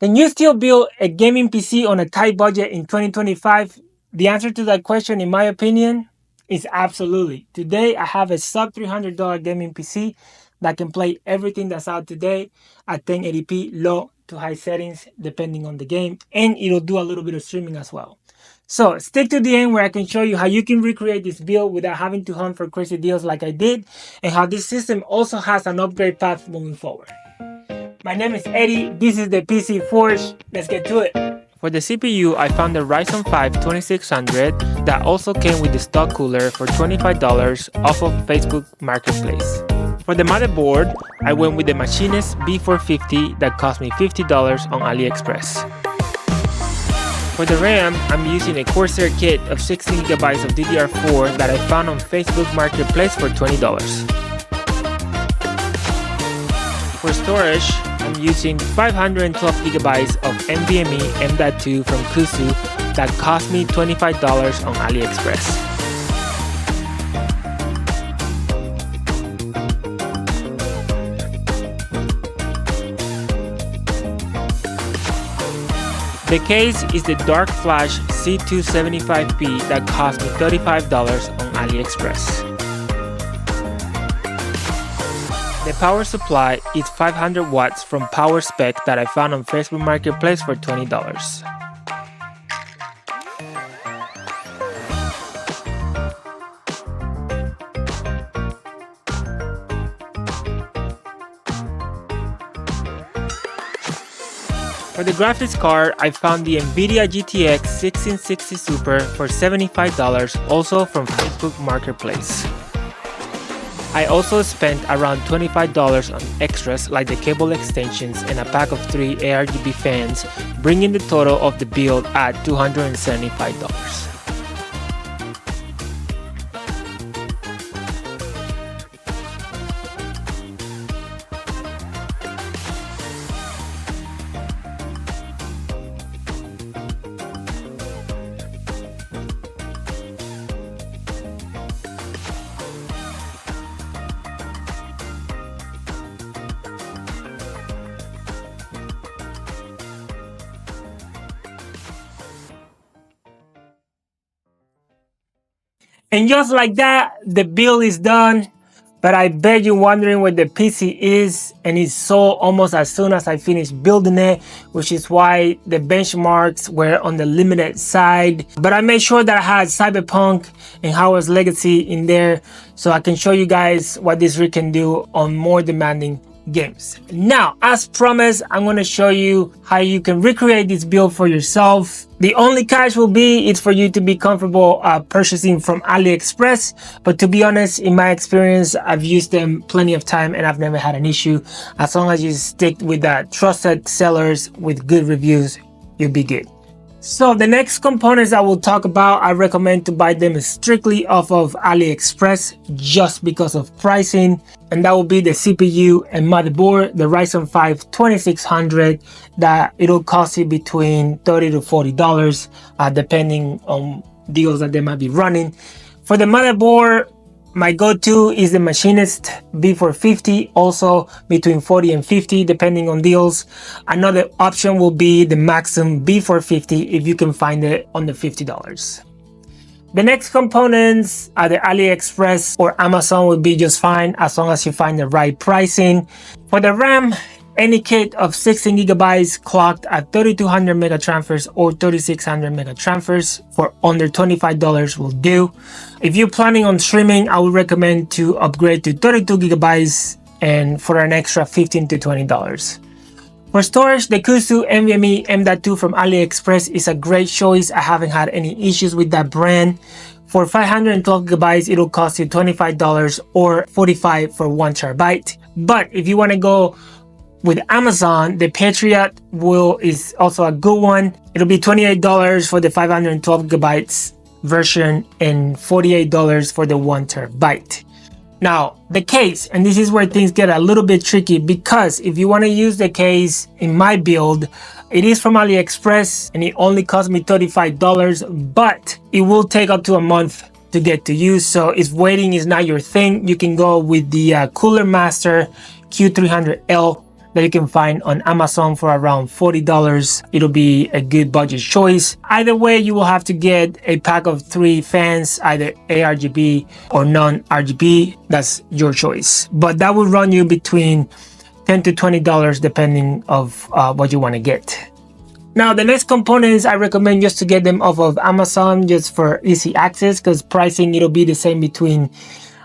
Can you still build a gaming PC on a tight budget in 2025? The answer to that question, in my opinion, is absolutely. Today, I have a sub $300 gaming PC that can play everything that's out today at 1080p, low to high settings, depending on the game, and it'll do a little bit of streaming as well. So stick to the end where I can show you how you can recreate this build without having to hunt for crazy deals like I did, and how this system also has an upgrade path moving forward. My name is Eddie, this is the PC Forge, let's get to it. For the CPU, I found the Ryzen 5 2600 that also came with the stock cooler for $25 off of Facebook Marketplace. For the motherboard, I went with the Machinist B450 that cost me $50 on AliExpress. For the RAM, I'm using a Corsair kit of 16GB of DDR4 that I found on Facebook Marketplace for $20. For storage, I'm using 512GB of NVMe M.2 from Kusu that cost me $25 on AliExpress. The case is the Dark Flash C275P that cost me $35 on AliExpress. The power supply is 500 watts from PowerSpec that I found on Facebook Marketplace for $20. For the graphics card, I found the Nvidia GTX 1660 Super for $75, also from Facebook Marketplace. I also spent around $25 on extras like the cable extensions and a pack of 3 ARGB fans, bringing the total of the build at $275. And just like that, the build is done. But I bet you're wondering where the PC is, and it's sold almost as soon as I finished building it, which is why the benchmarks were on the limited side. But I made sure that I had Cyberpunk and Howard's Legacy in there so I can show you guys what this rig can do on more demanding games. Now, as promised, I'm going to show you how you can recreate this build for yourself. The only catch will be it's for you to be comfortable purchasing from AliExpress, but to be honest, in my experience, I've used them plenty of time and I've never had an issue. As long as you stick with trusted sellers with good reviews, you'll be good. So the next components I will talk about, I recommend to buy them strictly off of AliExpress just because of pricing, and that will be the CPU and motherboard, the Ryzen 5 2600 that it'll cost you between $30 to $40 depending on deals that they might be running. For the motherboard, my go-to is the Machinist B450, also between 40 and 50 depending on deals. Another option will be the Maxim B450 if you can find it under $50. The next components, either AliExpress or Amazon will be just fine as long as you find the right pricing. For the RAM, any kit of 16GB clocked at 3200 megatransfers or 3600 megatransfers for under $25 will do. If you're planning on streaming, I would recommend to upgrade to 32GB and for an extra $15 to $20. For storage, the Kusu NVMe M.2 from AliExpress is a great choice. I haven't had any issues with that brand. For 512GB, it'll cost you $25 or $45 for 1TB. But if you want to go with Amazon, the Patriot is also a good one. It'll be $28 for the 512GB version and $48 for the 1TB. Now, the case, and this is where things get a little bit tricky, because if you want to use the case in my build, it is from AliExpress and it only cost me $35, but it will take up to a month to get to use. So if waiting is not your thing, you can go with the Cooler Master Q300L that you can find on Amazon for around $40. It'll be a good budget choice. Either way, you will have to get a pack of 3 fans, either ARGB or non-RGB. That's your choice. But that will run you between $10 to $20 depending of what you want to get. Now, the next components, I recommend just to get them off of Amazon just for easy access, because pricing, it'll be the same between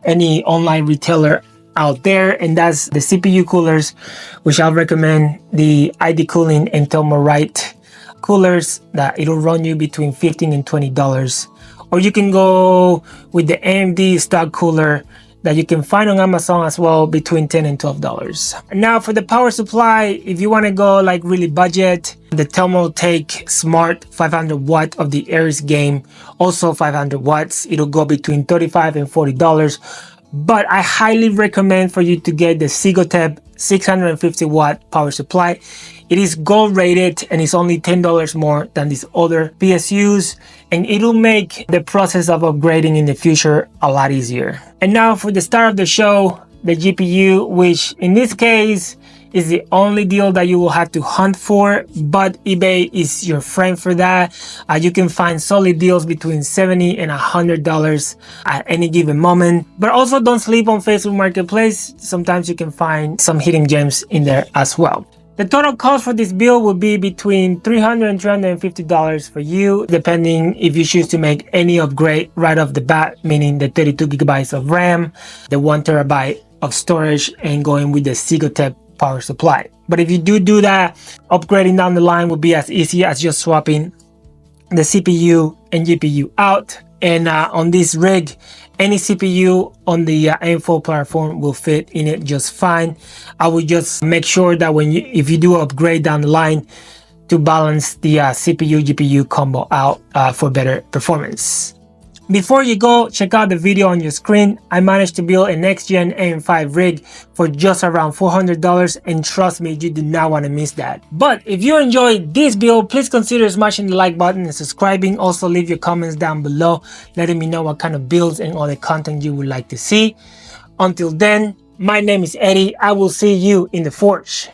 any online retailer out there, and that's the CPU coolers, which I'll recommend the ID Cooling and Thermalright coolers, that it'll run you between $15 and $20. Or you can go with the AMD stock cooler that you can find on Amazon as well, between $10 and $12. Now for the power supply, if you want to go like really budget, the Thermaltake Smart 500 watt of the Aries game, also 500 watts, it'll go between $35 and $40. But I highly recommend for you to get the Sigotep 650 watt power supply. It is gold rated and it's only $10 more than these other PSUs, and it'll make the process of upgrading in the future a lot easier. And now for the start of the show, the GPU, which in this case is the only deal that you will have to hunt for, but eBay is your friend for that. You can find solid deals between $70 and $100 at any given moment. But also don't sleep on Facebook Marketplace. Sometimes you can find some hidden gems in there as well. The total cost for this build will be between $300 and $350 for you, depending if you choose to make any upgrade right off the bat, meaning the 32 gigabytes of RAM, the 1 terabyte of storage, and going with the Sigotep power supply. But if you do that, upgrading down the line will be as easy as just swapping the CPU and GPU out. And on this rig, any CPU on the M4 platform will fit in it just fine. I would just make sure that if you do upgrade down the line, to balance the CPU GPU combo out for better performance. Before you go, check out the video on your screen. I managed to build a next-gen AM5 rig for just around $400, and trust me, you do not want to miss that. But if you enjoyed this build, please consider smashing the like button and subscribing. Also, leave your comments down below, letting me know what kind of builds and other content you would like to see. Until then, my name is Eddie. I will see you in the Forge.